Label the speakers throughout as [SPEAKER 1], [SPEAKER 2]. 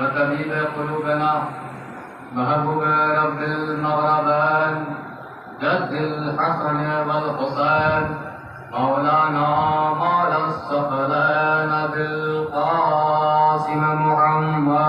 [SPEAKER 1] वतबीब क़ुलूबना महबूब रब्बिल मग़रबैन जद्दिल हसन वल हुसैन मौलाना मौला सफ़लैन बिल क़ासिम मुहम्मद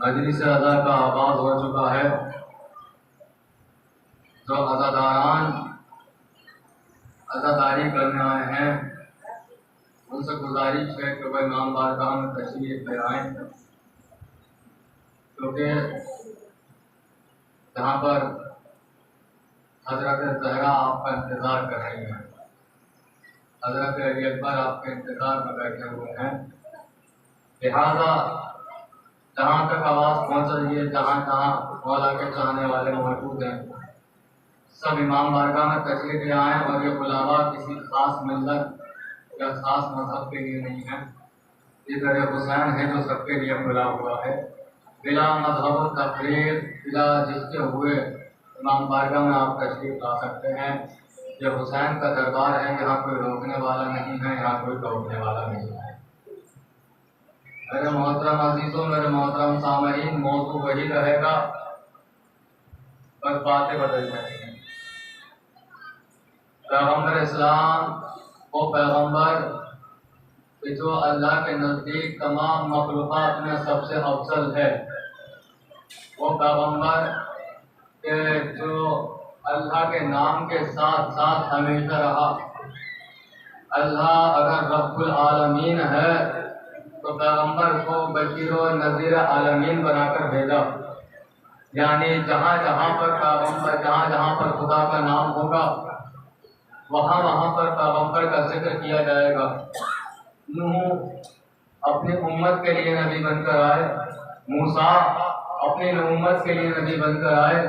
[SPEAKER 1] मजलिस अदा का आगाज हो चुका है। जो अदादारान अदादारी करने आए हैं उनसे गुजारिश है कि वह इमाम बारगाह में तशरीफ ले आएं, क्योंकि जहाँ पर हजरत ज़हरा आपका इंतज़ार कर रही हैं, हजरत अली अकबर आपके इंतज़ार में बैठे हुए हैं। लिहाजा जहाँ तक आवाज़ पहुँच रही है, जहाँ जहाँ मौला के चाहने वाले मौजूद हैं, सब इमाम बारगाह में तशरीफ ले आएँ। और ये बुलावा किसी खास मिल्लत या खास मजहब के लिए नहीं है, ये दर हुसैन है जो सबके लिए खुला हुआ है। बिला मजहब तकरीर बिला जिसके हुए इमाम बारगाह में आप तशरीफ ला सकते हैं। ये हुसैन का दरबार है, यहाँ कोई रोकने वाला नहीं है, यहाँ कोई टोकने वाला नहीं है। मेरे मोहतरम अजीजों, मेरे मोहतरम सामईन, मौजू वही रहेगा, बस बातें बदल जाएंगी। पैगम्बर इस्लाम वो पैगम्बर कि जो अल्लाह के नज़दीक तमाम मखलूक़ात में सबसे अफजल है, वो पैगम्बर के जो अल्लाह के नाम के साथ साथ हमेशा रहा। अल्लाह अगर रब्बुल आलमीन है तो पैगम्बर को बशीर व नज़ीर आलमीन बनाकर भेजा, यानी जहाँ जहाँ पर पैगम्बर, जहाँ जहाँ पर खुदा का नाम होगा वहाँ वहाँ पर पैगम्बर का जिक्र किया जाएगा। नूह अपनी उम्मत के लिए नबी बनकर आए, मूसा अपनी उम्मत के लिए नबी बनकर आए,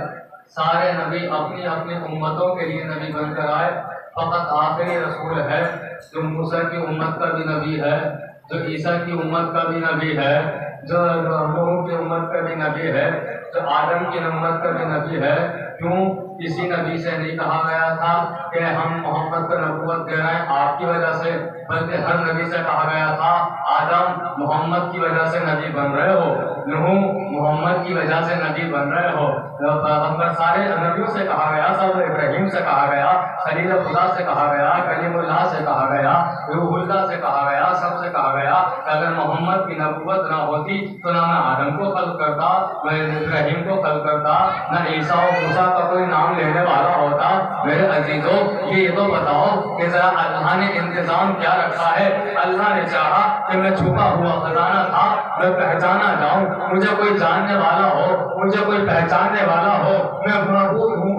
[SPEAKER 1] सारे नबी अपनी अपनी उम्मतों के लिए नबी बनकर आए। फ़कत आखिरी रसूल है जो मूसा की उम्मत का भी नबी है, जो ईसा की उम्मत का भी नबी है, जो नूह की उम्मत का भी नबी है, जो आदम की उम्मत का भी नबी है। क्यों? किसी नबी से नहीं कहा गया था कि हम मोहम्मद को नबूवत दे रहे हैं आपकी वजह से, बल्कि हर नबी से कहा गया था आदम मोहम्मद की वजह से नबी बन रहे हो, नूह मोहम्मद की वजह से नबी बन रहे हो। पैगम्बर सारे नबियों से कहा गया, सब इब्राहिम से कहा गया, खलील खुदा से कहा गया, कलीमुल्लाह से कहा गया, रूहुल्लाह से कहा गया, सबसे कहा गया अगर मोहम्मद की नबूवत ना होती तो ना मैं आदम को खल्क करता, मैं इब्राहिम को खल्क करता, ना ईसा और मूसा का कोई नाम लेने वाला होता। मेरे अजीजों, ये तो बताओ कि जरा अल्लाह ने इंतजाम क्या रखा है। अल्लाह ने चाहा कि मैं छुपा हुआ खजाना था, मैं पहचाना जाऊं, मुझे कोई जानने वाला हो, मुझे कोई पहचानने वाला हो। मैं महबूब हूँ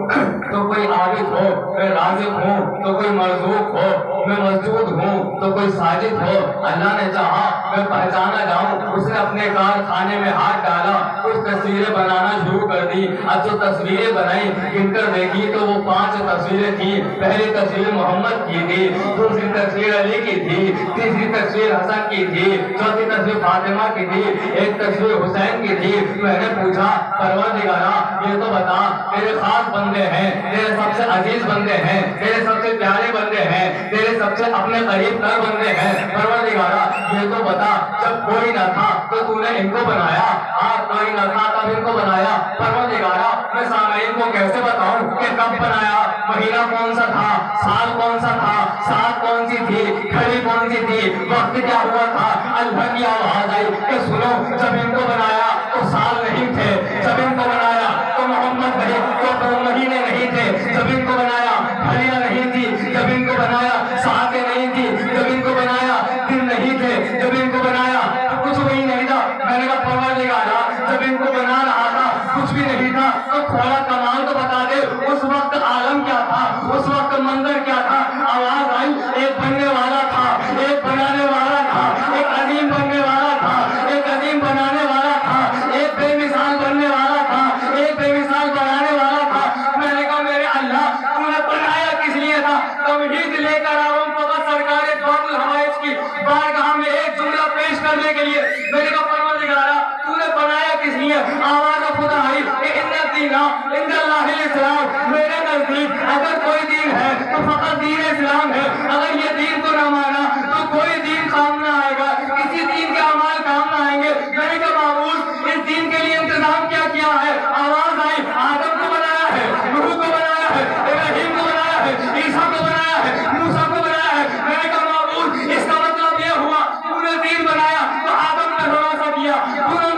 [SPEAKER 1] तो कोई आबिद हो, मैं राज़िक हूँ तो कोई मरज़ूक हो, मैं मस्जूद हूँ तो कोई साजिद हो। अल्लाह ने चाहा मैं पहचाना जाऊं, उसने अपने कारखाने में हाथ डाला, कुछ तस्वीरें बनाना शुरू कर दी। अब जो तस्वीरें बनाई गिनकर देखी तो वो 5 तस्वीरें थी। पहली तस्वीर मोहम्मद की थी, दूसरी तस्वीर अली की थी, तीसरी तस्वीर हसन की थी, चौथी तस्वीर फातिमा की थी, एक तस्वीर हुसैन की थी। मैंने पूछा परवरदिगारा ये तो बता, तेरे खास बंदे हैं, तेरे सबसे अजीज बंदे हैं, तेरे सबसे प्यारे बंदे हैं, तेरे सबसे अपने करीब कर बंदे हैं। परवरदिगारा ये तो बता, जब कोई न था तो तूने इनको बनाया, आज कोई न था तब इनको बनाया। परवरदिगारा मैं सामईन को कैसे बताऊं कि कब बनाया, महीना कौन सा था, साल कौन सा था, साल कौन सी थी, घड़ी कौन सी थी, वक्त क्या हुआ था। अल्लाह की आवाज आई कि सुनो, जब इनको बनाया तो साल नहीं थे, जब इनको बनाया तो मोहम्मद नहीं, तो 2 महीने नहीं थे, जब इनको बनाया घड़ियां नहीं थी, जब इनको बनाया सातें नहीं थी, जब इनको बनाया दिन नहीं थे, जब इनको बनाया तो कुछ भी नहीं था। मैंने कहा परवरदिगारा जब इनको बना रहा था कुछ भी नहीं था, तो थोड़ा कमाल तो बता दे, उस वक्त आलम क्या था, उस वक्त मंजर क्या था। आवाज आई, एक बनने वाला था, एक बनाने वाला था, एक अजीम बनने वाला था, एक अजीम बनाने वाला था, एक बेमिसाल बनने वाला था, एक बेमिसाल बनाने वाला था। मैंने कहा मेरे अल्लाह तूने बनाया किस लिए था। तौहीद लेकर आ रहा हूं फकत सरकार फातुल हवाइज की बारगाह में एक जुमला पेश करने के लिए। मैंने कहा परवरदिगारा तूने बनाया किस लिए। आवाज खुदा आई कि इन्ना दीना इंदल्लाहिल इस्लाम, मेरे नजदीक अगर कोई दीन है तो फकत दीन इस्लाम है। अगर ये दीन को ना माना तो कोई दीन काम ना आएगा, किसी दीन के अमाल काम ना आएंगे। मैंने कहा माबूद इस दीन के लिए इंतजाम क्या किया है। आवाज आई, आदम को बनाया है, नूह को बनाया है, इब्राहिम को बनाया है, ईसा को बनाया है, मूसा को बनाया है। मैंने कहा माबूद इसका मतलब ये हुआ तूने दीन बनाया तो आदम पे भरोसा किया, तूने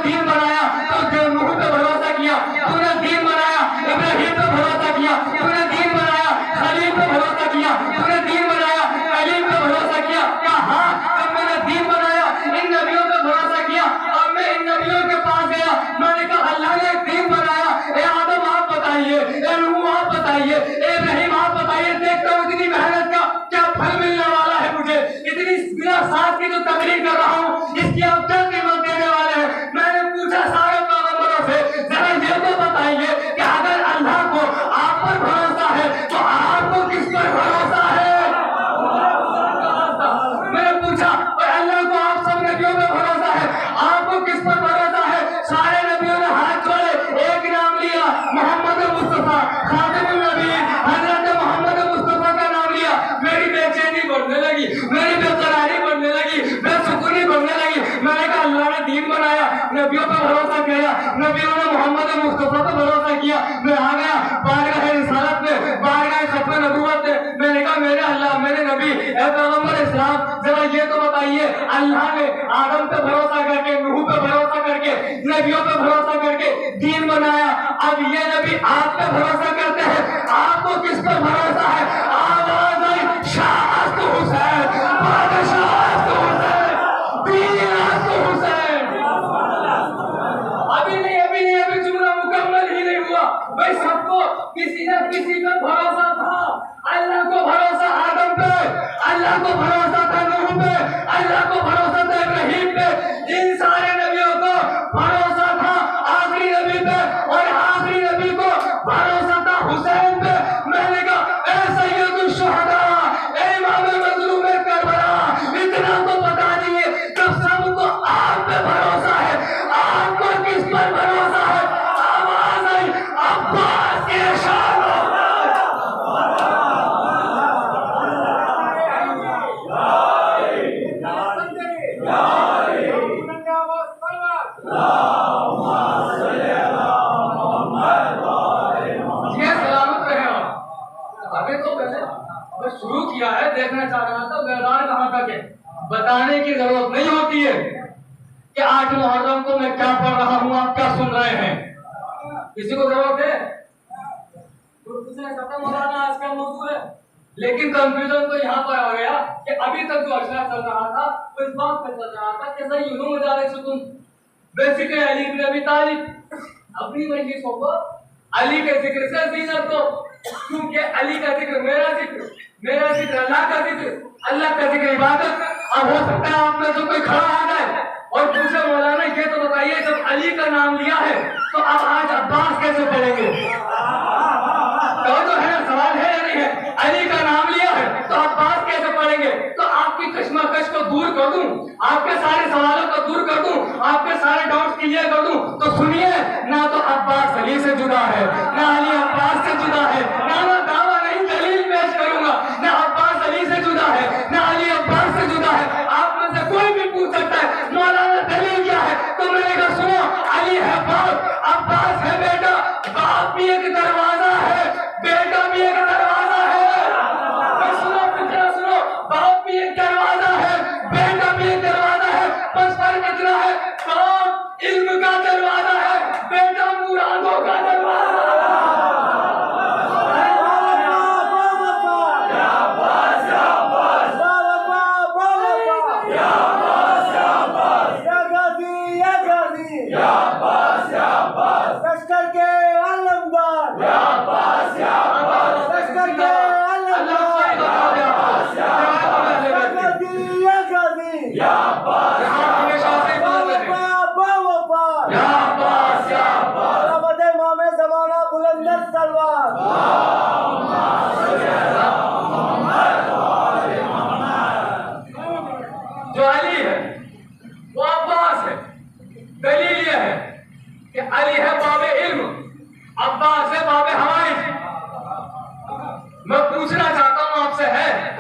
[SPEAKER 1] दीन बनाया तो नूह पे भरोसा किया, तूने दीन बनाया इब्राहिम पे भरोसा किया, तूने दीन बनाया खलील पे भरोसा किया, तूने दीन बनाया कलीम पे भरोसा किया। क्या हाँ, जब मैंने दीन बनाया इन नबियों पे भरोसा किया और मैं इन नबियों के पास गया। मैंने कहा अल्लाह ने एक दीन बनाया, ए आदम आप बताइए, ए नूह आप बताइए, ए इब्राहिम आप बताइए, देखता हूँ इतनी मेहनत का क्या फल मिलने वाला है मुझे, इतनी बिना सांस की जो तकलीफ कर रहा हूँ इसकी आप क्या कीमत देने वाले हैं। मैंने पूछा सारे पैगंबरों से जरा ये तो बताइए कि अगर अल्लाह को आप पर भरोसा है तो आपको किस पर भरोसा है। मैंने पूछा अल्लाह को आप सब नबियों पे भरोसा है, आपको किस पर भरोसा है। सारे नबियों ने हाथ जोड़े, एक नाम लिया मोहम्मद मुस्तफा खातिमुन नबी, हजरत मोहम्मद मुस्तफा का नाम लिया। मेरी बेचैनी बढ़ने लगी, मेरी बेकरारी बढ़ने लगी, बेसुकूनी बढ़ने लगी। मैंने कहा अल्लाह ने दीन बनाया, नबियों पर भरोसा किया, नबियों ने मोहम्मद मुस्तफा पर भरोसा किया। मैं आ गया बारगाह रिसालत में, बारगाह खत्म नबूवत में। मैंने कहा मेरे अल्लाह मेरे नबी ए पैगंबर इस्लाम जरा ये तो बताइए, अल्लाह ने आदम पे भरोसा करके, नूह पे भरोसा करके, नबियों पे भरोसा करके दीन बनाया। अब ये नबी आप पे भरोसा करते हैं, आपको किस पर भरोसा है। आवाज आई, शाह हुसैन, बादशाह हुसैन, पीर हुसैन। अभी जुमला मुकम्मल ही नहीं हुआ। भाई सबको किसी न किसी पे भरोसा था। अल्लाह को भरोसा आदम पे, अल्लाह को भरोसा था नूह पे, अल्लाह को भरोसा था इब्राहिम पे, इन सारे नबियों को भरोसा था आखिरी नबी पे, और आखिरी नबी को भरोसा था हुसैन पे। मैंने कहा ऐ सैयदुश शुहदा, ऐ इमाम मज़लूम करबला, इतना तो बता दिए जब सबको आप पे भरोसा है, आपको किस पर भरोसा है। आवाज आई, अब्बास के शान शुरू किया है, देखना चाह रहा था मैदान कहां तक है। बताने की जरूरत नहीं होती है कि 8 मुहर्रम को मैं क्या पढ़ रहा हूं, आप क्या सुन रहे हैं। किसी को जरूरत है? खत्म हो रहा आज का मौजूद है, लेकिन कंफ्यूजन तो यहाँ पर आ गया कि अभी तक जो अशरा चल रहा था वो इस बात पे चल रहा था कि सही यूं मजाले से तुम बेसिकली अली इब्न अबी तालिब अपनी मजलिसों को अली के जिक्र से जीनत दो, क्योंकि अली का जिक्र मेरा जिक्र अल्लाह का जिक्र, अल्लाह का जिक्र इबादत। अब हो सकता है आप में से कोई खड़ा आ जाए और पूछे मौलाना ये तो बताइए जब अली का नाम लिया है तो अब आज अब्बास कैसे पढ़ेंगे। तो है सवाल है या नहीं है। अली का नाम लिया है तो अब्बास कैसे पढ़ेंगे। तो आपकी कश्मकश को दूर कर दूं, आपके सारे सवालों को दूर कर दूं, आपके सारे डाउट्स क्लियर कर दूं। तो सुनिए, ना तो अब्बास अली से जुदा है, ना अली अब्बास से जुदा है, ना मैं दावा नहीं दलील पेश करूंगा, ना अब्बास अली से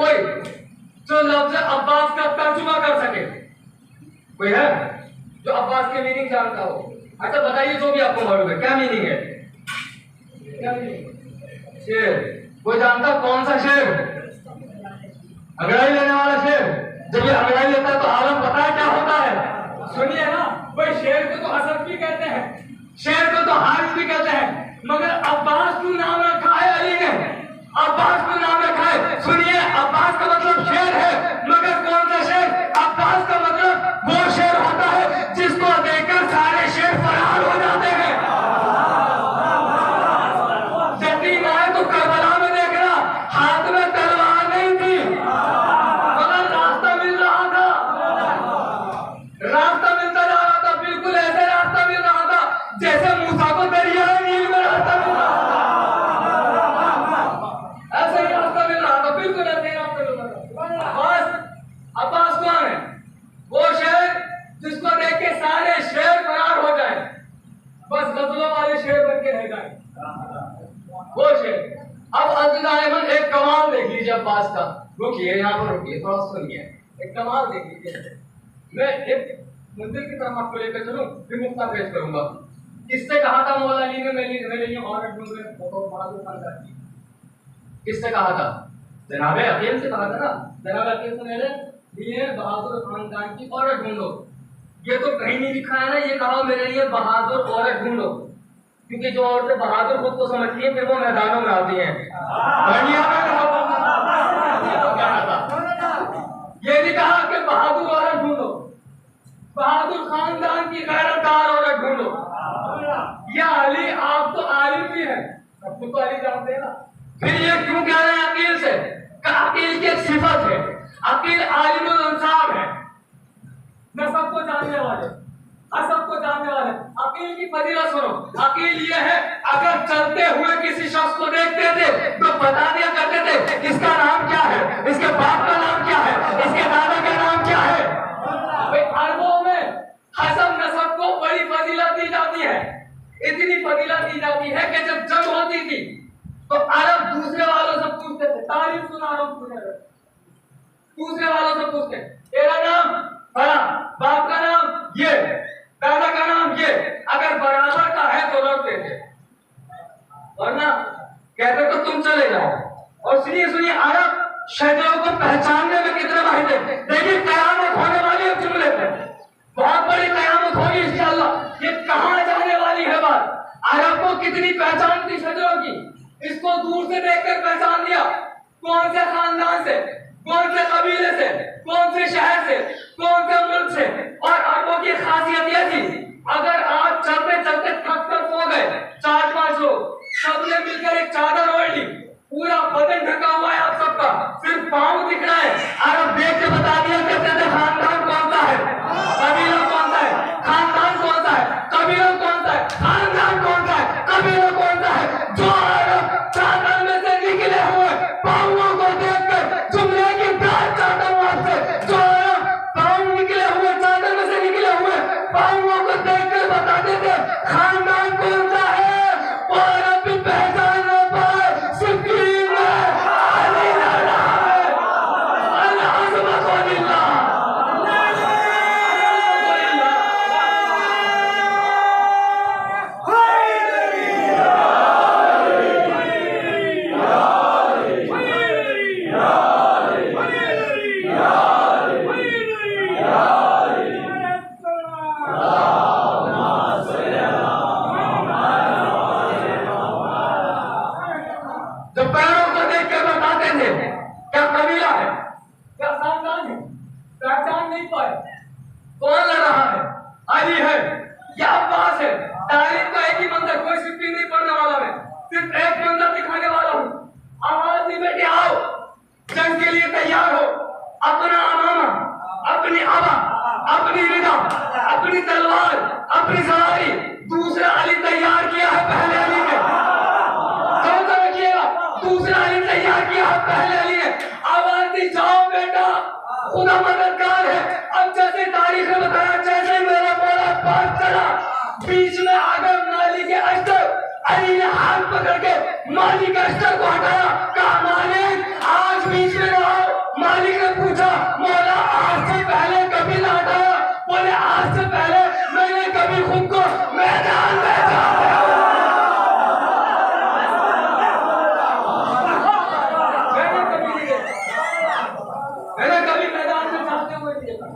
[SPEAKER 1] कोई जो लफ्ज अब्बास का तर्जुमा कर सके? कोई है जो अब्बास की मीनिंग जानता हो? अच्छा बताइए, जो भी आपको मालूम है क्या मीनिंग है? क्या मीनिंग? शेर। कोई जानता कौन सा शेर? अंग्रेजी लेने वाला शेर। जब ये अंग्रेजी लेता है तो आलम पता है क्या होता है? सुनिए ना भाई, शेर को तो हसन भी कहते हैं, शेर को तो हारिस भी कहते हैं, मगर अब्बास क्यों नाम रखा है अली ने? अब्बास क्यों नाम रखा है? सुनिए, अब्बास का मतलब शेर है, मगर कौन सा शेर? अब्बास का मतलब वो शेर होता है जिसको देखकर सारे शेर फरार हो जाते हैं। यकीन आए तो करबला में देखना, हाथ में तलवार नहीं थी मगर रास्ता मिल रहा था, रास्ता मिलता जा रहा था, बिल्कुल ऐसे रास्ता मिल रहा था जैसे मूसा को दरियाए नील में रास्ता मिल रहा था, ऐसे ही रास्ता मिल रहा था, बिल्कुल ऐसे ही रास्ता मिल रहा था। बस अब्बास कौन है? वो शेर जिसको देख के सारे शेर फरार हो जाए, बस गजलों वाले शेर बन के रह जाए, वो शेर। अब अज़ीज़-ए-मन एक कमाल देख लीजिए अब्बास का। रुकिए यहाँ पर, रुकिए थोड़ा सुनिए, एक कमाल देख लीजिए। मैं एक मंदिर की तरफ आपको लेकर चलूं, फिर नुक्ता पेश करूंगा। किससे कहा था मौला अली ने मेरे लिए औरत ढूंढ रहे? फोटो बहादुर खानदान की। किससे कहा था? जनाबे अकील से कहा था ना, जनाबे अकील से मेरे लिए बहादुर खानदान की औरत ढूंढो। ये तो कहीं नहीं लिखा है ना, ये कहा मेरे लिए बहादुर औरत ढूंढो, क्योंकि जो औरतें बहादुर खुद को समझती हैं फिर वो मैदानों में आती हैं। ये नहीं कहा कि बहादुर औरत ढूंढो, बहादुर खानदान की गैरतदार औरत ढूंढो। या अली, आप तो आलिम भी हैं, सबको तो अली जानते हैं ना, फिर ये क्यों कह रहे हैं अकील से? अकील की एक सिफत है, अकील आलिमुल इंसाफ है, न सबको जानने वाले, सबको जानने वाले। अकील की फजीलत सुनो, अकील ये है अगर चलते हुए किसी शख्स को देखते थे तो बता दिया करते थे इसका नाम क्या है, इसके बाप का नाम क्या है, इसके दादा का नाम क्या है। भाई अरबों में हसब नसब को बड़ी फजीलत दी जाती है, इतनी फजीलत दी जाती है कि जब जंग होती थी तो अरब दूसरे वालों से पूछते थे, तारीफ सुना रहा हूं, दूसरे वालों से पूछते, तेरा नाम बड़ा, बाप का नाम ये, दादा का नाम ये, अगर बराबर का है तो रख देते, वरना कहते तो तुम चले जाओ। और सुनिए सुनिए, अरब शजरों को पहचानने में कितने माहिर थे। देखिए कयामत होने वाली है जुमले पे, बहुत बड़ी कयामत होगी इंशाअल्लाह। ये कहां जाने वाली है बात? अरब को कितनी पहचान थी शजरों की, इसको दूर से देखकर पहचान दिया, कौन से खानदान से, कौन से कबीले से, कौन से शहर से, कौन से मुल्क से। और अरबों की खासियत यह थी, अगर आप चलते चलते थक कर सो गए, 4-5 लोग सबने मिलकर एक चादर ओढ़ ली, पूरा बदन ढका हुआ है आप सबका, सिर्फ पांव दिख रहा है, अरब देख के बता दिया करते थे खानदान कौन सा है, कबीला कौन सा है, खानदान कौन सा है, कबीला कौन सा है, खानदान कौन सा है, कबीला कौन सा है। जो अरब चादर में से निकले हुए पांवों को देखकर जुमले की बात चाहता हूं आपसे, जो अरब पांव निकले हुए चादर में से निकले हुए पांवों को देखकर बताते थे खानदान कौन सा है, वो अरब भी पहचान ना पाए, सिक्कीन में अली लड़ा है, अल-अज़मत वलिल्लाह। जो पैरों को देख कर बताते थे क्या कबीला है, क्या खानदान है, पहचान नहीं पाए, कौन लड़ रहा है, अली है या अब्बास है। तारीफ का एक ही मंजर, कोई सिक्की नहीं पढ़ने वाला, मैं सिर्फ एक मंजर दिखाने वाला हूँ। आवाज नहीं बेटे, आओ जंग के लिए तैयार हो, अपना अमामा, अपनी आबा, अपनी रिदा, अपनी तलवार, अपनी सवारी, दूसरा अली तैयार किया है पहले अली ने, दूसरा अली तैयार किया है पहले अली ने। आवाज दी, जाओ बेटा, खुदा मददगार है। अब जैसे तारीख ने बताया, जैसे मेरा मौला पास चला, बीच में आकर माली के अस्तर, अली ने हाथ पकड़ के माली के अस्तर को हटाया, कहा मालिक आज बीच में रहो,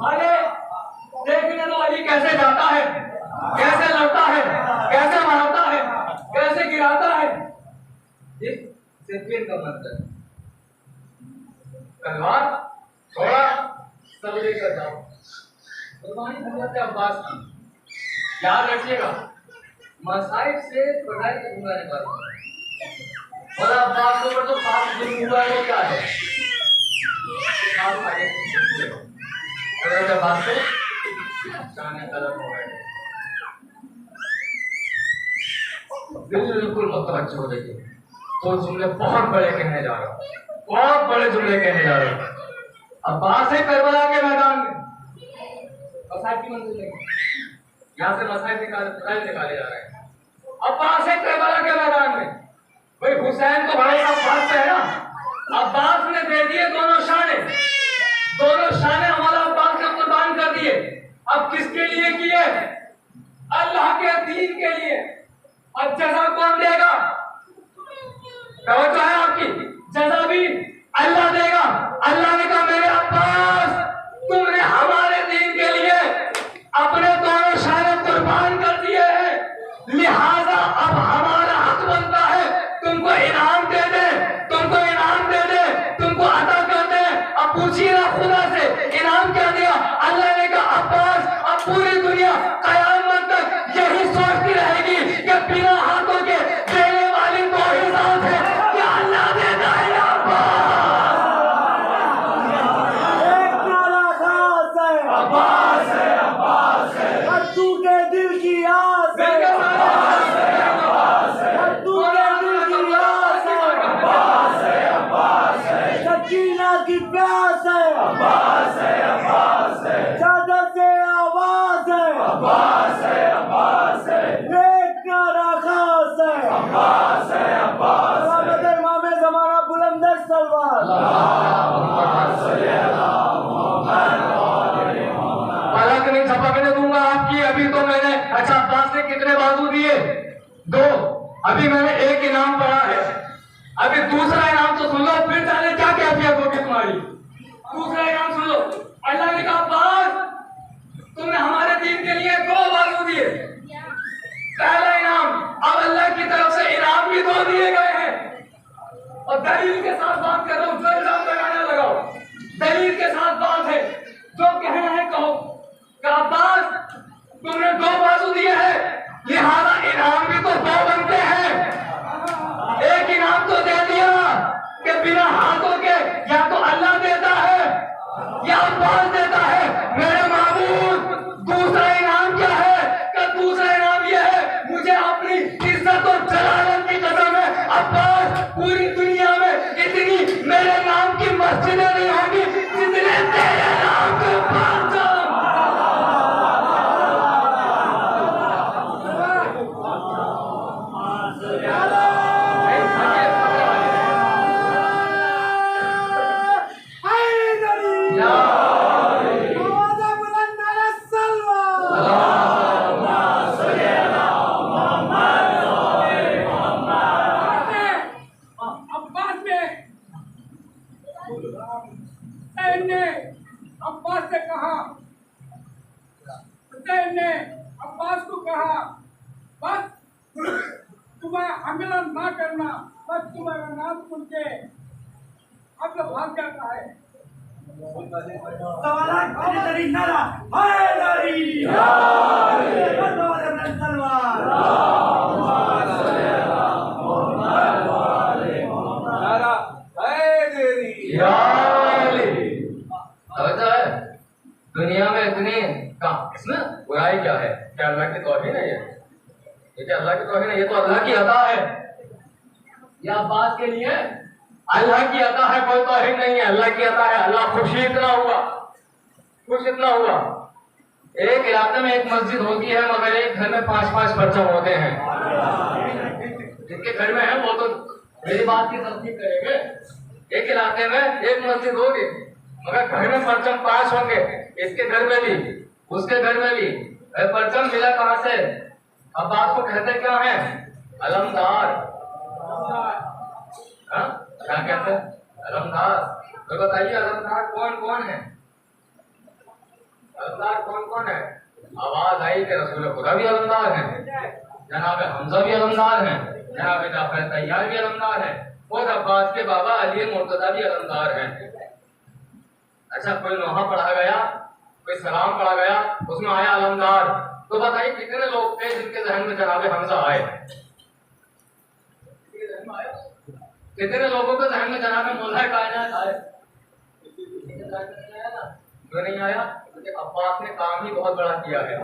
[SPEAKER 1] अरे देखने तो अली कैसे जाता है, कैसे लड़ता है, कैसे मारता है, कैसे गिराता है। सिर्फ का मतलब तलवार थोड़ा सब लेकर जाओ। कुर्बानी हजरत अब्बास की याद रखिएगा, मसाइब से पढ़ाई करने वाला और अब्बास के ऊपर तो खास जुल्म हुआ है। वो क्या है? हजरत अब्बास को शान तलब हो गए। बिल्कुल मुतवज्जो हो जाइए, तो जुमले बहुत बड़े कहने जा रहा हूँ, बहुत बड़े जुमले कहने जा रहा हूँ। अब्बास है करबला के मैदान में मसाइब की मंजिल नहीं, यहाँ से मसाइब निकाले जा रहे हैं। अब्बास है करबला के मैदान में, भाई हुसैन तो बड़े अब्बास से है ना। अब्बास ने दे दिए दोनों शाने हमारा अब्बास ने कुर्बान कर दिए। अब किसके लिए किए? अल्लाह के दीन के लिए। अब जज़ा कौन देगा? तवज्जो है आपकी? जज़ा भी अल्लाह देगा। अल्लाह ने कहा मेरे अब्बास तुमने हमारे दीन के लिए अपने दोनों शाने कुर्बान कर दिए हैं, लिहाजा अब हमारा हक बनता है तुमको इनाम दे दे, तुमको इनाम दे दे, तुमको अता कर दे। अब पूछिए ना खुदा से इनाम क्या दिया? अल्लाह ने कहा अब्बास अब पूरी दुनिया कयामत तक यही सोचती रहेगी कि बिना हाथों के देने वाली तो ही जात है कि अल्लाह देता है।
[SPEAKER 2] अब्बास है कद्दू के दिल की आस है, अब्बास है कद्दू के दिल की आस है, अब्बास है सकीना की प्यास है, अब्बास है चादर से आवाज है, अब्बास है एक नारा खास है, अब्बास है इमाम ज़माना बुलंदर सलवार।
[SPEAKER 1] पलक नहीं झपकने दूंगा आपकी। अभी तो मैंने अच्छा अब्बास ने कितने बाजू दिए? 2। अभी मैंने एक इनाम पढ़ा है, अभी दूसरा इनाम तो सुन लो, फिर जाने क्या कैफियत होगी तुम्हारी। दूसरा इनाम सुन लो। अल्लाह ने कहा अब्बास तुमने हमारे दीन के लिए 2 बाजू दिए। पहला इनाम, अब अल्लाह की तरफ से इनाम भी 2 दिए गए हैं। और दलील के साथ बात कर रहा हूं, जो इल्जाम लगाना लगाओ, दलील के साथ बात है, जो कहना है कहो। अब्बास तुमने 2 बाजू दिए हैं, लिहाजा इनाम भी तो 2 बनते हैं। एक इनाम तो दे दिया कि बिना हाथों के या तो अल्लाह देता है या अब्बास देता है मेरे माबूद। दूसरा इनाम क्या है? कि दूसरा इनाम यह है मुझे अपनी इज्जत और जलालत की कसम है अब्बास पूरी दुनिया में इतनी मेरे नाम की मस्जिदें नहीं होंगी जितने तेरे नाम के परचम।
[SPEAKER 3] अब्बास से कहा, हुसैन ने अब्बास को कहा बस तुम्हें हमला ना करना, बस तुम्हारा नाम सुन के अब भाग जाता है।
[SPEAKER 1] दुनिया में इतनी इसमें बुराई क्या है? क्या अल्लाह की तौहीन है? ये क्या अल्लाह की तौहीन है? ये तो अल्लाह की अता है। ये अब्बास के लिए अल्लाह की अता है, कोई तौहीन नहीं है, अल्लाह की अता है। अल्लाह खुश इतना हुआ। एक इलाके में एक मस्जिद होती है मगर एक घर में 5-5 परचम होते हैं। जिनके घर में है वो तो मेरी बात की तस्दीक करेंगे। एक इलाके में एक मस्जिद होगी मगर घर में परचम 5 होंगे, इसके घर में भी उसके घर में भी। परचम मिला कहां से? अब्बास को कहते क्या है? अलमदार। क्या कहते हैं? अलमदार। तो बताइए अलमदार कौन कौन है? अलमदार कौन कौन है? आवाज आई कि रसूल खुदा भी अलमदार है, जनाब हमजा भी अलमदार है, जनाब जाफर तैयार भी अलमदार है, और अब्बास के बाबा अली मुर्तजा भी अलमदार है। अच्छा, कोई नोहा पढ़ा गया, कोई सलाम पढ़ा गया, उसमें आया अलमदार, तो बताइए कितने लोग थे जिनके जहन में जनाब हमजा आए? कितने लोगों के जहन में जनाब मौला कायनात आए? क्यों नहीं आया? क्योंकि अब्बास ने काम ही बहुत बड़ा किया है।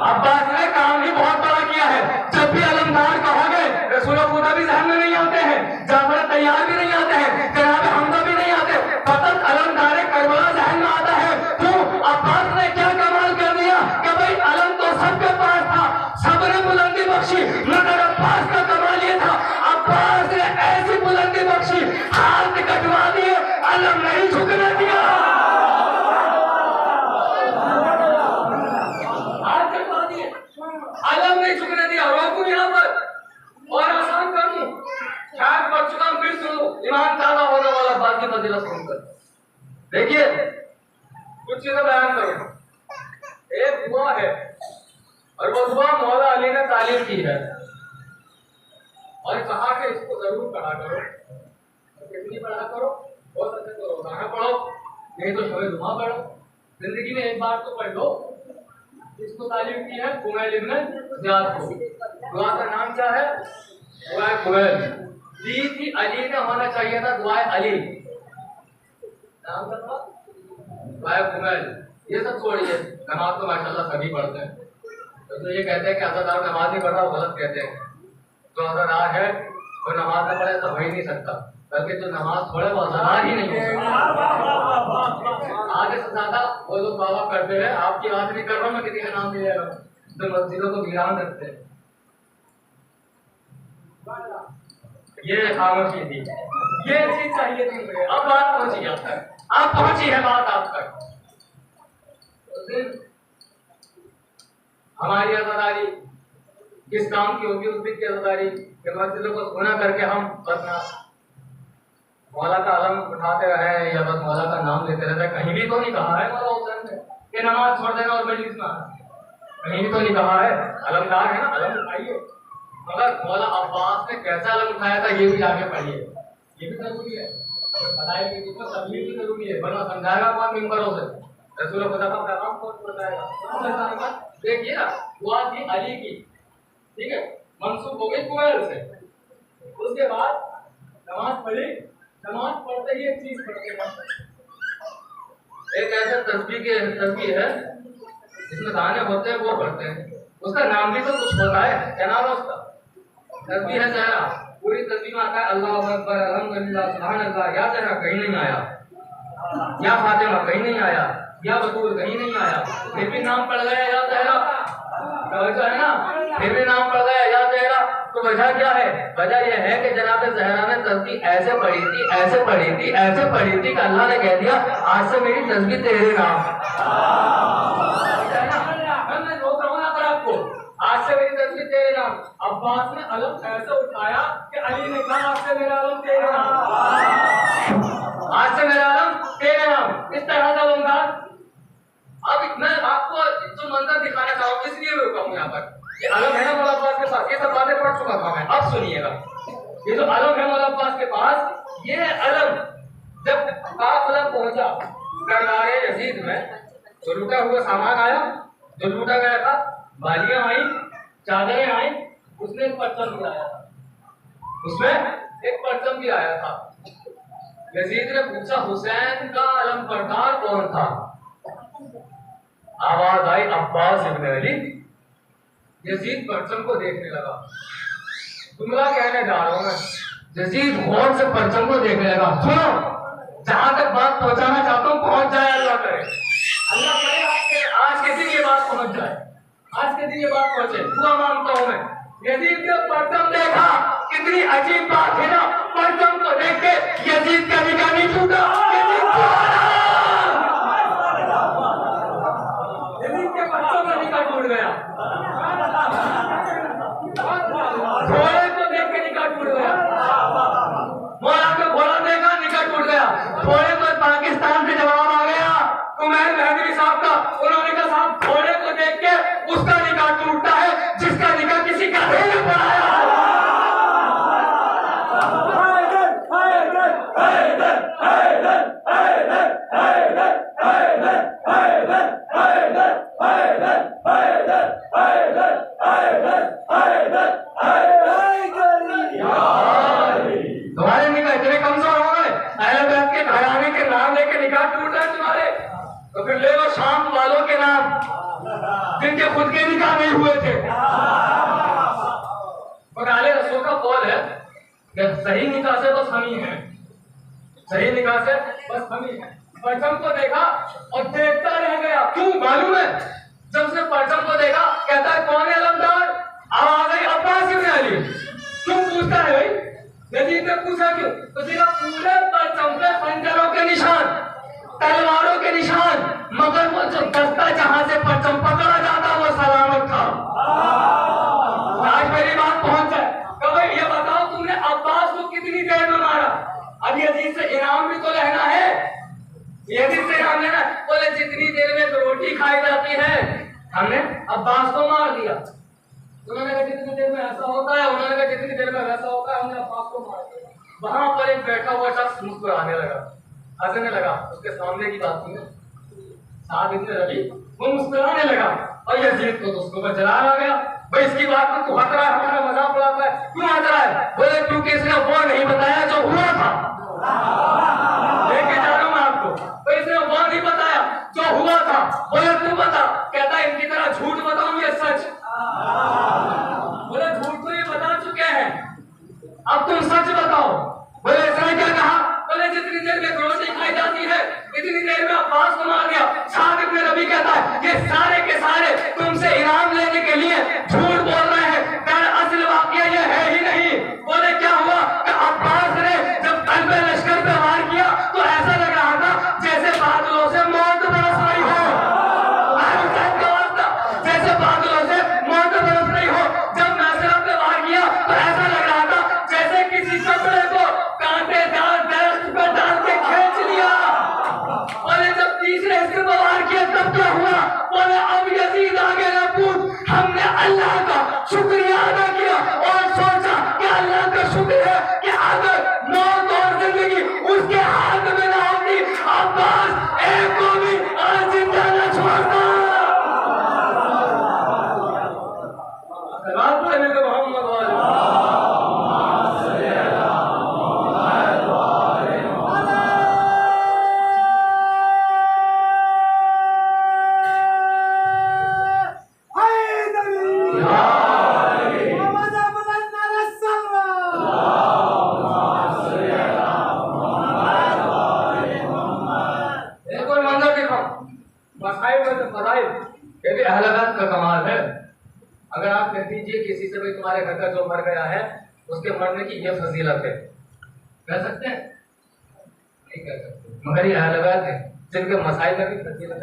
[SPEAKER 1] अब्बास ने काम ही बहुत बड़ा किया है। जब भी अलमदार कहोगे, रसूल खुदा भी जहन में नहीं आते हैं, जाफर तैयार भी नहीं आते हैं, जनाब हमजा भी नहीं आते, फकत अलमदार करबला जहन में आता है। क्यों? अब्बास ने क्या कमाल कर दिया कि भाई अलम तो सबके पास था, सबने बुलंदी बख्शी, मगर अब्बास का कमाल ये था, अब्बास ने ऐसी बुलंदी बख्शी, हाथ कटवा दिए, अलम नहीं झुकने दिया। अलम नहीं झुकने दिया। रोकू यहाँ पर और आसान कर दूं, शायद पढ़ चुका हूं, फिर सुनो, ईमान ताजा होने वाला बात की फजीलत सुनकर। देखिए, कुछ चीजें बयान करो। एक दुआ है और वो दुआ मौला अली ने तालीम की है और कहा कि इसको जरूर पढ़ा करो। कितनी पढ़ा करो? बहुत अच्छे तो रोजाना पढ़ो, नहीं तो शोए जुमा पढ़ो, जिंदगी में एक बार तो पढ़ लो। इसको तालीम की है कुमैल इब्न ज़ियाद को। दुआ का नाम क्या है? दुआ कुमैल। दी थी अली का होना चाहिए था, दुआ अली नाम का था, दुआ कुमैल। ये सब छोड़िए, नमाज तो माशाल्लाह सभी पढ़ते हैं, तो ये कहते हैं कि अज़ादार नमाज नहीं पढ़ता, वो गलत कहते हैं। जो अज़ादार है वो नमाज न पढ़े तो हो ही नहीं सकता, बल्कि जो नमाज पढ़े वो अज़ादार ही नहीं हो सकता। आगे से ज्यादा वो लोग बाबा करते हैं, आपकी बात नहीं कर रहा मैं, किसी का नाम ले रहा हूँ, जो मस्जिदों को वीरान रखते हैं। ये खामोशी थी, ये चीज चाहिए थी मुझे। अब बात पहुंची आप तक, अब पहुंची है बात आप तक। उस दिन हमारी आजादारी किस काम की होगी? उस दिन की आजादारी कि मस्जिदों को सुना करके हम बसना मौला का आलम उठाते रहे या बस मौला का नाम लेते रहते। कहीं भी तो नहीं कहा है मौला हुसैन ने कि नमाज छोड़ देना और मजलिस में आना, कहीं भी तो नहीं कहा है। अलमदार है ना, अलम उठाइए। मगर मौला अब्बास ने कैसा अलम उठाया था ये भी आगे पढ़िए, ये भी जरूरी है, बताए कि तबलीग भी जरूरी है, वरना समझाएगा कौन मिंबरों से? रसूल खुदा का पैगाम कौन बताएगा? देखिए ना, दुआ थी अली की, ठीक है, मंसूब हो गई कुमैल से। उसके बाद नमाज पढ़ी, नमाज पढ़ते ही एक चीज पढ़ते हैं, एक ऐसा तस्बीह है जिसमें गाने होते हैं, वो पढ़ते हैं। उसका नाम भी तो कुछ होता है, क्या नाम है उसका? तस्बीह है ज़हरा। पूरी तस्बीह में आता है अल्लाहु अकबर, अल्हम्दुलिल्लाह, सुभान अल्लाह। या ज़हरा कहीं नहीं आया, या फातिमा कहीं नहीं आया, या बतूल कहीं नहीं आया, फिर भी नाम पड़ गया या ज़हरा। है ना, फिर भी नाम पड़ गया या ज़हरा। तो वजह क्या है? वजह यह है कि जनाब ज़हरा ने तस्बीह ऐसे पढ़ी थी, ऐसे पढ़ी थी, ऐसे पढ़ी थी कि अल्लाह ने कह दिया आज से मेरी तस्बीह तेरे नाम। मैं रोक रहा हूँ ना पर आपको, आज से मेरी तस्बीह तेरे नाम। अब्बास ने अलम ऐसे उठाया कि अली ने कहा आज से मेरा अलम तेरे नाम, आज से मेरा अलम तेरे नाम। इस तरह का अलमदार। अब मैं आपको जो मंजर दिखाना चाहूँ इसलिए मैं रुका हूँ यहाँ पर। ये अलम है ना मौला अब्बास के पास, ये सब बातें पढ़ चुका था मैं, अब सुनिएगा। ये जो अलम है मौला अब्बास के पास, ये अलम जब काफिला पहुंचा दरबारे यजीद में, तो लूटा हुआ सामान आया, जो लूटा गया था, बालियां आई, चादरें आई, उसमें एक परचम भी आया था, उसमें एक परचम भी आया था। यजीद ने पूछा हुसैन का अलम बरदार कौन था? आवाज आई अब्बास इब्न अली। यजीद परचम को देखने लगा। जुमला कहने जा रहा हूं मैं, यजीद गौर से परचम को देखने लगा। सुनो, जहां तक बात पहुंचाना चाहता हूं पहुंच जाए, अल्लाह करे, अल्लाह करे आज के दिन ये बात पहुंच जाए, आज के दिन ये बात पहुंचे, दुआ मांगता हूं मैं। यजीद ने परचम देखा, कितनी अजीब बात है ना, परचम को देख के यजीद का निगाह नहीं छूटा। यजीद के परचम का निगाह टूट गया, घोड़े को देख के निगाह टूट गया, मौला को घोड़ा देखा निगाह टूट गया, घोड़े को पाकिस्तान से जवाब आ गया, कुमैल महदवी साहब तुम्हारे निकाह इतने कमजोर हो गए, अहले बैत के घराने के नाम लेके निकाह टूट रहे तुम्हारे, तो फिर ले लो शाम वालों के नाम जिनके खुद के निकाह नहीं हुए थे। और आले रसूल का कौल है कि सही निकाह से बस हम ही हैं, सही निकाह से बस हम ही हैं। परचम को देखा और देखता रह गया। क्यों मालूम है? जब उसने परचम को देखा कहता है कौन है अलमदार? आवाज आई अब्बास इब्न अली। क्यों पूछता है भाई? यजीद ने पूछा क्यों? तो देखा पूरे परचम पे खंजरों के निशान, तलवारों के निशान, मगर वो जो दस्ता जहां से परचम पकड़ा जाता वो सलामत था। आज मेरी बात पहुंच जाए। कभी ये बताओ तुमने अब्बास को कितनी देर में मारा? अब यजीद से इनाम भी तो लेना है, यजीद से इनाम लेना। बोले जितनी देर में तो रोटी खाई जाती है, हमने अब्बास को मार दिया। उन्होंने कहा जितनी देर में ऐसा होता है, उन्होंने कहा जितनी देर में वैसा होता है, हमने अब्बास को मार दिया। वहां पर एक बैठा हुआ शख्स मुस्कुराने लगा, हंसने लगा। उसके सामने की बात थी साथ इतने रवि, वो मुस्कुराने लगा और यजीद को तो उसके ऊपर जलाल आ गया। भाई इसकी बात में तू हंस रहा है, हमारा मजाक उड़ाता है, क्यों हंस रहा है? बोले क्योंकि इसने वो नहीं बताया जो हुआ था। लेके जा रहा हूं मैं आपको। तो इसने वो नहीं बताया जो हुआ था। बोले तू बता। कहता है इनकी तरह झूठ बताऊं ये सच? बोले झूठ तो ये बता चुके हैं, अब तुम सच बताओ। बोले इसने क्या कहा? बोले जितनी देर में रोटी खाई जाती है इतनी देर में अब्बास को मार दिया। साथ इब्न रबी कहता है ये सारे के सारे तुमसे इनाम लेने के लिए झूठ बोल रहे हैं, दरअसल वाकया ये है ही नहीं। बोले क्या हुआ? कि अब्बास ने जब कल्बे लश्कर पे वार किया तो ऐसा लग रहा था जैसे बादलों से मौत बरस रही हो, जैसे बादलों से मौत बरस रही हो। जब मैसरा पे वार किया तो ऐसा लग रहा था जैसे किसी कपड़े को कांटेदार दरख्त पर डाल के खींच लिया। बोले जब तीसरे हिस्से पर वार किया तब क्या हुआ? बोले अब यजीद आगे न पूछ, हमने अल्लाह का शुक्रिया अदा किया और सोचा कि अल्लाह का शुक्र है कि अगर मौत और जिंदगी उसके हाथ में ना होती, अब्बास एक को भी आज जिंदा न छोड़ता। का कमाल है। अगर आप कह दीजिए किसी से भाई तुम्हारे घर का जो मर गया है उसके मरने की ये फजीलत है, कह सकते हैं? नहीं कह सकते। मगर ये अहले बैत है जिनके मसाइल में भी फजीलत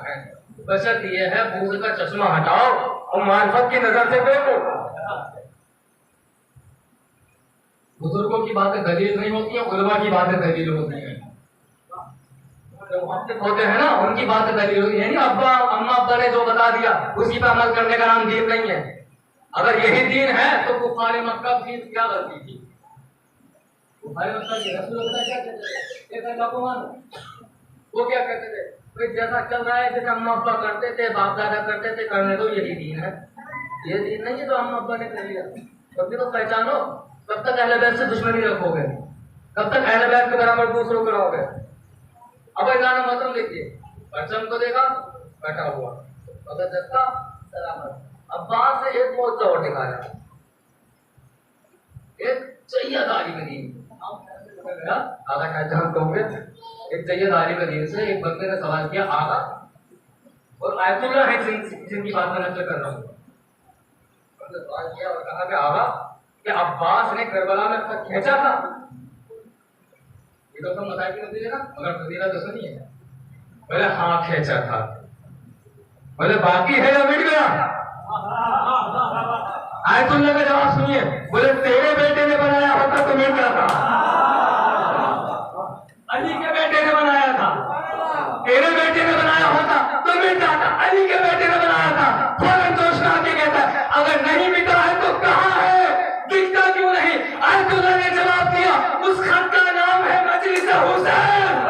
[SPEAKER 1] है। बशर्त ये है बूझ का चश्मा हटाओ और मार्फत की नजर से देखो। बुजुर्गों की बातें दलील नहीं होती है, उलमा की बातें दलील होती है। होते हैं ना उनकी बातें दलील होती है। अब्बा अम्मा अब्बा ने जो बता दिया उसी पर अमल करने का नाम दीन नहीं है। अगर यही दीन है तो कुफारे मक्का की क्या गलती थी? कुफारे मक्का की रसूलुल्लाह क्या कहते थे? वो क्या कहते थे? भाई जैसा चल रहा है जैसे अम्मा अब्बा करते थे, बाप दादा करते थे, करने दो, यही दीन है। ये दीन नहीं है तो अम्मा अब्बा ने कर लिया। कभी तो पहचानो, कब तक अहले बैत से दुश्मनी रखोगे? कब तक अहले बैत के बराबर दूसरों को रहोगे? अब गाना मतलब देखिए, परचम को देखा बैठा हुआ, अगर दस्ता सलामत। अब्बास से एक मोर्चा और दिखाया, एक सैयद आलिम दीन, आगा शायद जहां कहोगे, एक सैयद आलिम दीन से एक बंदे ने सवाल किया, आगा और आयतुल्लाह है जिनकी बात मैं नकल कर रहा हूँ, सवाल किया और कहा कि आगा कि अब्बास ने करबला में अपना खींचा था। ये तो सब मसाइल की नतीजे ना, मगर फजीलत तो सुनिए। बोले हाँ खींचा था। बोले बाकी है या मिट गया? आयतुल्लाह का जवाब सुनिए। बोले तेरे बेटे ने बनाया होता तो मिट जाता, अली के बेटे ने बनाया था। तेरे बेटे ने बनाया होता तो मिट जाता, अली के बेटे ने बनाया था। फौरन जोश में आके कहता है अगर नहीं मिटा है तो कहाँ है, दिखता क्यों नहीं? आयतुल्लाह ने जवाब दिया उस खत का नाम है मजलिस हुसैन।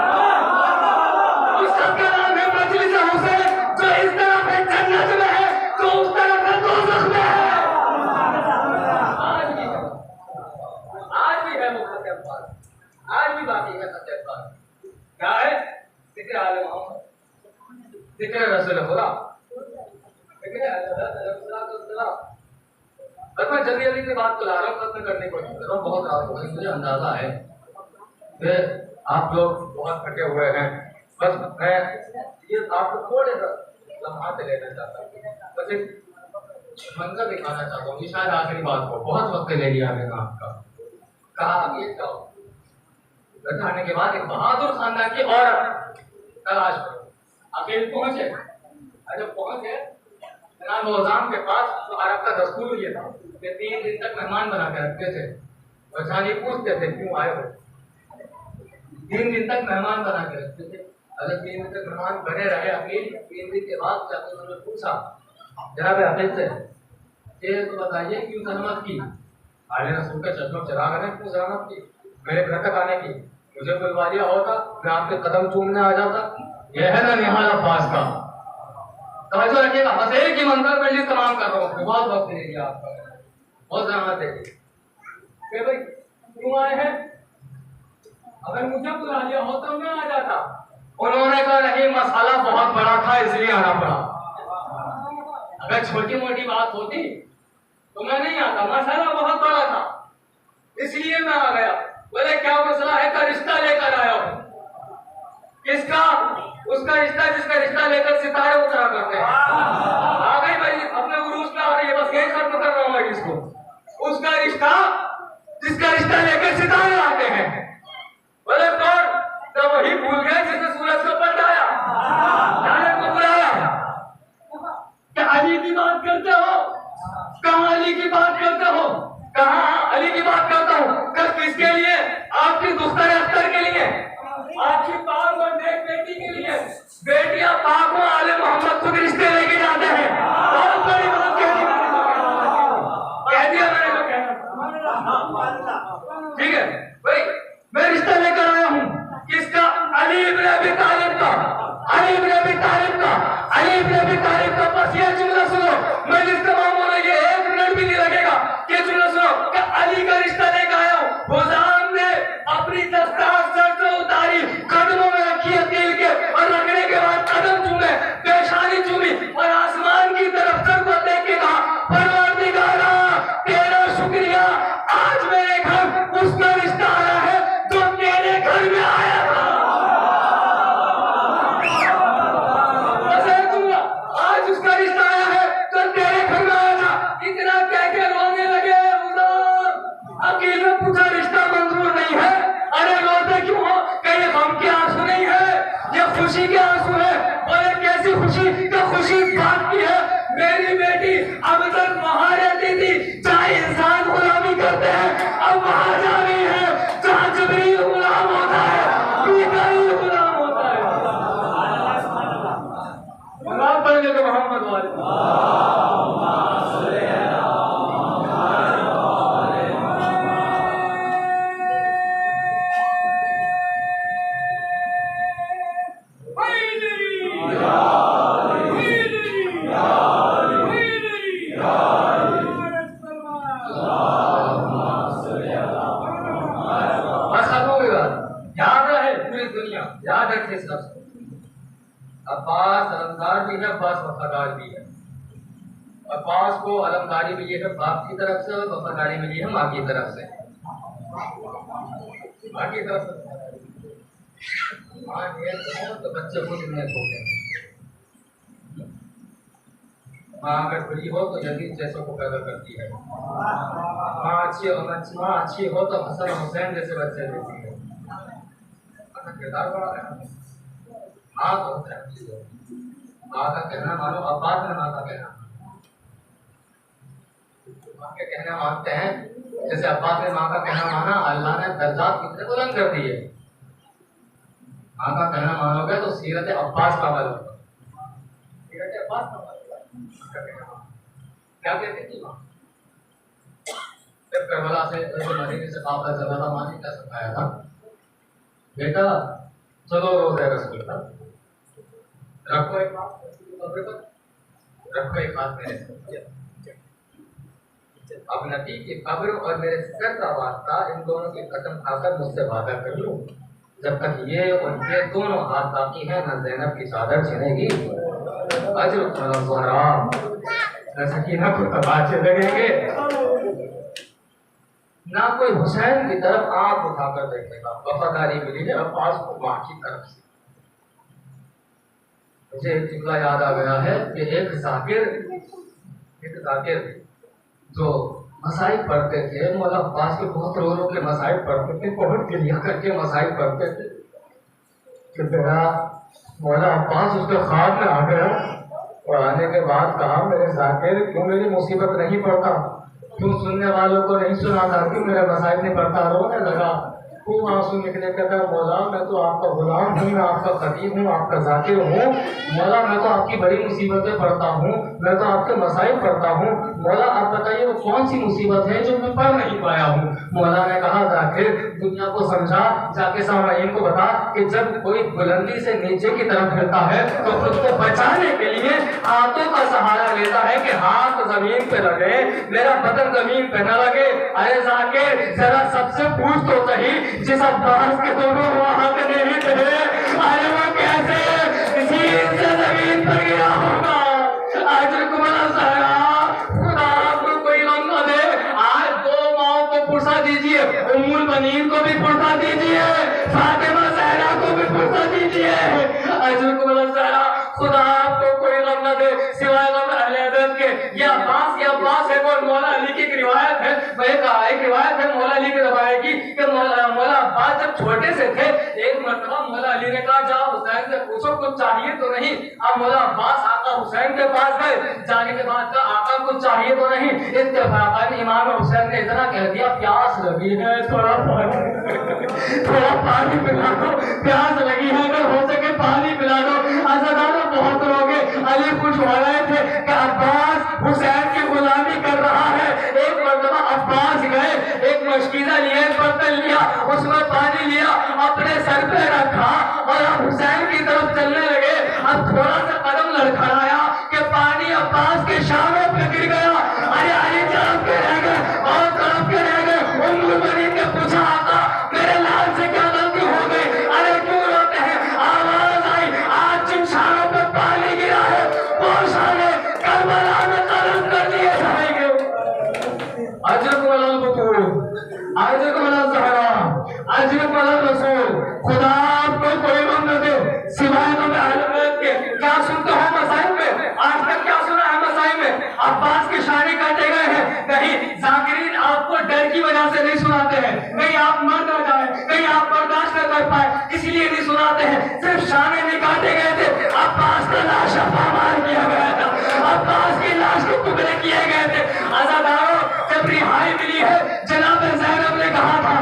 [SPEAKER 1] जिक्र रसूल खुदा। बस मैं जल्दी जल्दी से बात को ला रहा हूँ, खत्म करने की कोशिश कर रहा हूँ। बहुत रात हो गई, मुझे अंदाजा है कि आप लोग बहुत थके हुए हैं। बस मैं ये आपको थोड़े सा लम्हा से लेना चाहता हूँ, बस एक मंजर दिखाना चाहता हूँ। शायद आखिरी बात को बहुत वक्त ले लिया मैंने आपका। कहा ये जाओ घर आने के बाद एक बहादुर खानदान की औरत तलाश करो। अकेले पहुंचे, जब पहुंचे जनाब वज़ाम के पास, तो अरब का दस्तूर ये था कि 3 दिन तक मेहमान बना के रखते थे। और जानी पूछते थे क्यों आए हो। 3 दिन तक मेहमान बना के रखते थे। अगर 3 दिन तक मेहमान बने रहे अकेले, 3 दिन के बाद जाकर उन्होंने पूछा जनाब हफीज से ये तो बताइए क्यों जहमत की। आले रसूल का चश्मा चराग ने क्यों जहमत की, मेरे घर तक आने की। मुझे बुलवा दिया होता, मैं आपके कदम चूमने आ जाता। यह है ना निहाल अब्बास का। तवज्जो रखिएगा, बस एक ही मंजर में लिस्ट तमाम कर रहा हूँ, बहुत वक्त ले लिया आपका, बहुत जहमत है भाई। क्यों आए हैं? अगर मुझे बुला लिया होता मैं आ जाता। उन्होंने कहा नहीं, मसाला बहुत बड़ा था इसलिए आना पड़ा। अगर छोटी मोटी बात होती तो मैं नहीं आता, मसाला बहुत बड़ा था इसलिए मैं आ गया। बोले क्या मसला है? का रिश्ता लेकर आया हूँ। किसका? उसका रिश्ता जिसका रिश्ता लेकर सितारे उतरा करते हैं। आ गई भाई, अपने उरूस में आ रही है, बस यही खत्म कर रहा हूँ मैं इसको। उसका रिश्ता जिसका रिश्ता लेकर सितारे आते हैं। बोले कौन? तो वही भूल गए जिसने सूरज को पलटाया, जाने को बुलाया। क्या अली की बात करते हो? कहाँ अली की बात करते हो? कहाँ अली की बात करता हूँ? कल किसके लिए? आपकी दुख्तर अख्तर के लिए, आपकी पाक और नेक बेटी के लिए। बेटियां पाक और आले मोहम्मद खुद रिश्ते लेके जाते हैं। बहुत बड़ी बात कह दिया मैंने, जो कहना। ठीक है भाई, मैं रिश्ता लेकर आया हूँ। किसका? अली इब्न अबी तालिब का, अली इब्न अबी तालिब का, अली इब्न अबी तालिब का। बस ये जुमला सुनो, मैं जिस तमाम होना ये 1 मिनट भी नहीं लगेगा। ये जुमला सुनो कि अली का रिश्ता लेकर आया हूँ। हुज़ाम ने अपनी दस्तार सर से उतारी, कदमों में रखी अकील के, और रखने के बाद कदम चूमे, पेशानी चूमी, और आसमान की तरफ सर को देख के कहा परवरदिगारा तेरा शुक्रिया, आज मेरे घर उसका रिश्ता आया है जो तेरे घर में आया था। आज उसका रिश्ता आया है जो तेरे घर में आया था। इतना कह के रोने लगे। अकील ने पूछा रिश्ता मंजूर नहीं है? अरे रोते क्यों हो? कहीं गम के आंसू नहीं है, ये खुशी के आंसू है। बोले कैसी खुशी? तो खुशी इस बात की है मेरी बेटी अब तक वहां रहती थी जहाँ इंसान गुलामी करते हैं, अब वहां जा रही है जहाँ जिब्रील गुलाम होता है, मीकाईल गुलाम होता है। गुलाम बनने के मोहम्मद वाले याद रखिए सब। अब्बास अलमदार भी है, अब्बास वफादार भी है। अब्बास को अलमदारी मिली है बाप की तरफ से, और वफादारी मिली है माँ की तरफ से। माँ की तरफ से माँ नियत तो बच्चे खुद नियत होते हैं। माँ अगर बुरी हो तो यजीद जैसों को पैदा करती है। माँ अच्छी हो तो हसन हुसैन जैसे बच्चे देती है। किरदार बड़ा है। माँ तो माँ का कहना मानो, अब्बास ने माँ का कहना, माँ के कहना मानते हैं। जैसे अब्बास ने माँ का कहना माना, अल्लाह ने दर्जात कितने बुलंद कर दिए। माँ का कहना मानोगे तो सीरत अब्बास का अमल होगा। सीरत अब्बास का क्या कहती थी माँ? जब करबला से मदीने से वापस ज़्यादा माँ ने क्या सिखाया था? बेटा चलो रोज़े रसूल का रखो एक हाथ कब्र पर, रखो एक हाथ मेरे सर। अब नबी की कब्र और मेरे सर का वास्ता इन दोनों की कसम खाकर मुझसे वादा कर लूं, जब तक ये उनके दोनों हाथ बाकी हैं न ज़ैनब की चादर छिनेगी सकीना को तमाचे लगेंगे, ना कोई हुसैन की तरफ आंख उठाकर देखेगा। वफादारी मिली है अब्बास को मां की तरफ से। मुझे एक जुमला याद आ गया है कि एक जाकिर जो मसाइब पढ़ते थे, मौला अब्बास के बहुत रो के मसाइब पढ़ते थे, बहुत गिरिया करके मसाइब पढ़ते थे कि मेरा मौला अब्बास उसके ख्वाब में आ गया और आने के बाद कहा, मेरे जाकिर क्यों मेरी मुसीबत नहीं पड़ता, क्यों सुनने वालों को नहीं सुनाता, क्यों मेरा मसाइब नहीं पड़ता। रोने लगा, खूब आंसू निकले, कहता मौला मैं तो आपका गुलाम हूँ, मैं आपका खतीब हूँ, आपका जाकिर हूँ मौला, मैं तो आपकी बड़ी मुसीबतें पढ़ता हूँ, मैं तो आपके मसाइब पढ़ता हूँ मौला, आप बताइए वो कौन सी मुसीबत है जो मैं पढ़ नहीं पाया हूँ। मौला ने कहा, जाकिर दुनिया को समझा, जाके सामाइन को बता कि जब कोई बुलंदी से नीचे की तरफ गिरता है तो खुद को बचाने के लिए हाथों का सहारा लेता है कि हाथ जमीन पे लगे, मेरा बदन जमीन पे न लगे। अरे जाकिर जरा सबसे पूछ तो सही, जिस अब्बास के दोनों हाथ नहीं थे, अरे वो कैसे जीन से जमीन पर गिरा होगा। आज खुदा आपको कोई गम न दे, आज दो माओ को पुरसा दीजिए, उम्मुल बनीन को भी पुरसा दीजिए, फातिमा ज़हरा को भी पुरसा दीजिए। खुदा आपको कोई गम न दे सिवाय गम अहले हदीस के। ये अब्बास है और मौला अली की एक रिवायत है, एक रिवायत है मौला अली की रवायत की कि मौला अब्बास जब छोटे से थे, एक मरतबा मौला अली ने कहा, जाओ हुसैन से पूछो कुछ चाहिए तो नहीं। अब मौला अब्बास आका हुसैन के पास गए, जाने के बाद का आका कुछ चाहिए तो नहीं। इत्तेफाकन इमाम हुसैन ने इतना कह दिया, प्यास लगी है, थोड़ा पानी पिला दो, प्यास लगी है, अगर हो सके पानी पिला दो। अज़ादारों बहुत रोगे। अली कुछ हो रहे थे कि अब्बास हुसैन की गुलामी कर रहा है। एक मरतबा अब्बास गए, एक मशकीज़ा लिया, एक बर्तन लिया, उसमें पानी लिया, अपने सर पे रखा और अब हुसैन की तरफ चलने लगे। अब थोड़ा सा कदम लड़खड़ाया कि पानी अब्बास के शानों पे गिर गया। अरे अली तरफ के रह गए और तरफ के रह गए। उम्मुल बनीन ने पूछा, आका मेरे लाल से क्या गलती हो गई, अरे क्यों रोते हैं। आवाज आई, आज जिन शानों पे पानी गिरा है वो शाने करबला में कलम कर दिए जाएंगे। अजरकुल बतूल, अजरकुल ज़हरा, अजरकुल रसूल। खुदा आपको कोई गम न दे सिवाय गम अहले बैत के। क्या सुनते हो मसाइब में? आज तक क्या सुना है मसाइब में? अब्बास के शाने काटे गए हैं, कहीं जाकिरीन आपको डर की वजह से नहीं सुनाते हैं, कहीं आप मर न जाए, कहीं आप बर्दाश्त न कर पाए इसलिए नहीं सुनाते हैं। सिर्फ शाने नहीं काटे गए थे, अब्बास का लाश पामार किया गया था, अब्बास की लाश के टुकड़े किए गए थे। अज़ादारों जब रिहाई मिली है, जनाब ज़ैनब ने कहा था,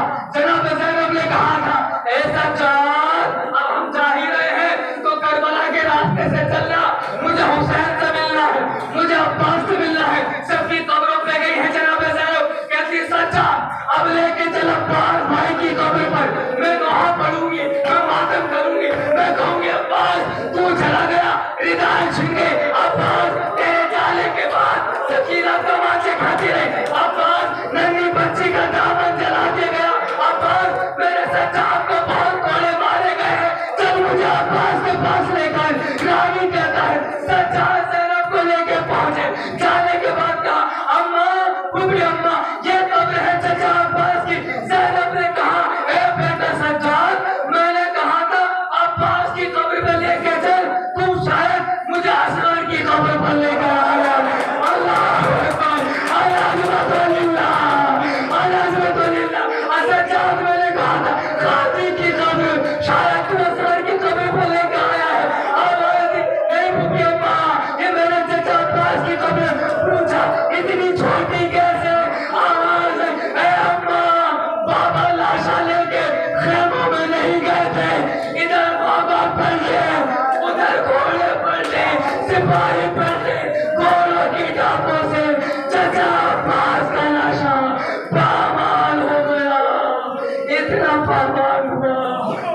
[SPEAKER 1] ए सज्जाद अब हम जा ही रहे हैं तो करबला के रास्ते से चलना, मुझे हुसैन से मिलना है, मुझे अब्बास से मिलना है। सबकी कब्रों पे गई है जनाब ज़ैनब, कहती सज्जाद अब लेके चल अब्बास भाई की कब्र पर, मैं दुआ पढ़ूंगी, मैं मातम करूंगी, मैं कहूंगी अब्बास तू चला गया, रिदाएं छिन गई, अब्बास तेरे जाने के बाद सकीना तमाचे खाती रही, अब्बास नन्ही बच्ची का दामन जलाते गया, अब्बास मेरे सज्जाद को बहुत कोड़े मारे गए हैं। जब मुझे अब्बास के पास लेकर रानी कहता है, सज्जाद ज़ैनब को लेके पहुंचे, जाने के बाद कहा अम्मा, बुबी अम्मा ये कब्र है चचा अब्बास की। ज़ैनब ने कहा, ए बेटा सज्जाद मैंने कहा था अब्बास की कब्र पे लेके चल, तू शायद मुझे असगर की कब्र पर लेकर आया। अल्लाह सज्जाद मैंने कहा था खाती की कब्र, शायद तू असगर की कब्र पर लेकर आया है। आवाज ए बुबी अम्मा ये मेरे चचा अब्बास की कब्र। पूछा इतनी छोटी कैसे? आवाज ए अम्मा बाबा लाशा लेके खेमों में नहीं गए थे, इधर बाबा पलटे, उधर घोड़े पलटे, सिपाही पलटे, घोड़ों की टापों से चचा अब्बास का लाशा पामाल हो गया। इतना पामाल हुआ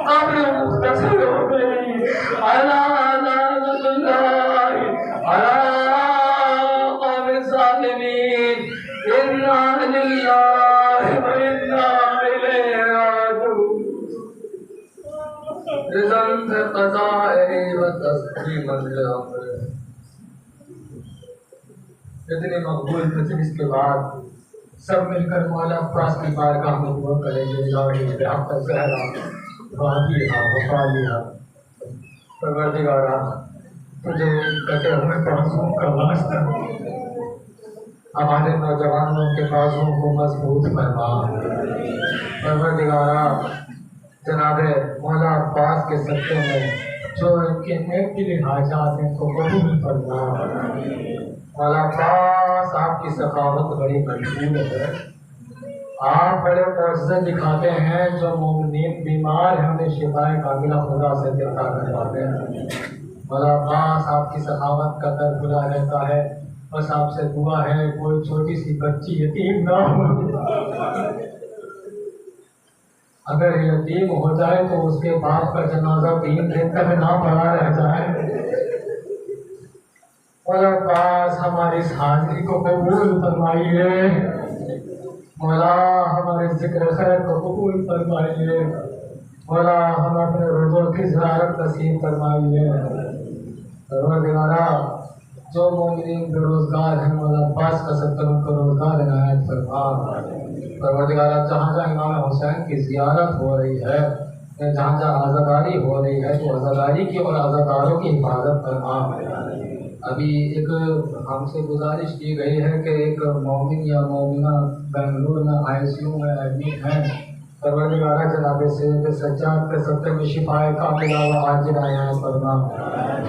[SPEAKER 1] कब्र मुख्तसर हो गई। अला इन्ना लिल्लाहि व इन्ना इलैहि राजिऊन। रिज़न से क़ज़ा व तस्लीमन लिअम्र।
[SPEAKER 4] इतने मकबूल मजलिस के बाद सब मिलकर मौला अब्बास की बारगाह में दुआ करेंगे। इलाही बिहक़ ज़हरा वादिहा वफ़ालिहा, परवरदिगारा तुझे कटे हुए बाजुओं का वास्ता, हमारे नौजवानों के बाजुओं को मजबूत फरमा। परवरदिगारा जनाबे मौला अब्बास के सत्ते में जो इनके नेक दिली हाजात हैं को कबूल फरमा। मौला अब्बास आपकी सखावत बड़ी मशहूर है, आप बड़े मौजज़े दिखाते हैं, जो मोमिनीन बीमार हैं उन्हें शिफाए कामिला खुदा से अता करवाते हैं। मौला अब्बास आपकी सखावत का दर खुला रहता है, बस आपसे दुआ है कोई छोटी सी बच्ची यतीम ना हो। अगर यतीम हो जाए तो उसके बाप का जनाजा 3 दिन तक ना पड़ा रह जाए। मौला अब्बास हमारी इस हाजिरी को कबूल फरमाइए, मौला हमारे जिक्र खैर को कबूल फरमाइए, मौला हम अपने रोज़ों की ज़ियारत नसीब फरमाइए। परवरदिगारा जो मोमिनीन बेरोज़गार हैं मौला अब्बास का सत्तर उनको रोज़गार इनायत फरमा। परवरदिगारा जहाँ जहाँ इमाम हुसैन की ज़ियारत हो रही है, जहाँ जहाँ आज़ादारी हो रही है, तो आज़ादारी की और आज़ादारों की हिफाजत फरमा। अभी एक हमसे गुजारिश की गई है कि एक मोमिन या मोमिना बेंगलुरु में ICU में एडमिट हैं। परवरदिगारा जनाबे से सज्जाद के सत्ते में शिफाए कामिला व आजिला इनायत फरमा।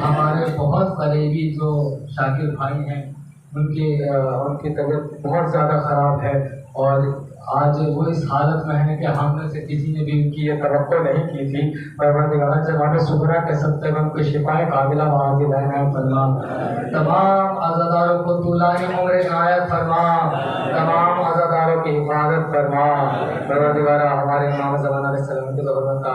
[SPEAKER 4] हमारे बहुत करीबी जो शाकिर भाई हैं उनकी तबीयत बहुत ज़्यादा ख़राब है और आज वो इस हालत में है कि हम में से किसी ने भी उनकी ये तवक्को नहीं की थी। परवरदिगारा जनाबे सुगरा के सत्ते में उनको शिफाए कामिला व आजिला इनायत फरमा। तमाम आज़ादारों को तुलानी उम्र इनायत फरमा, तमाम आज़ादारों की हिफाजत फरमा। परवरदिगारा हमारे इमाम ज़मान अलैहिस्सलाम की ज़रूरत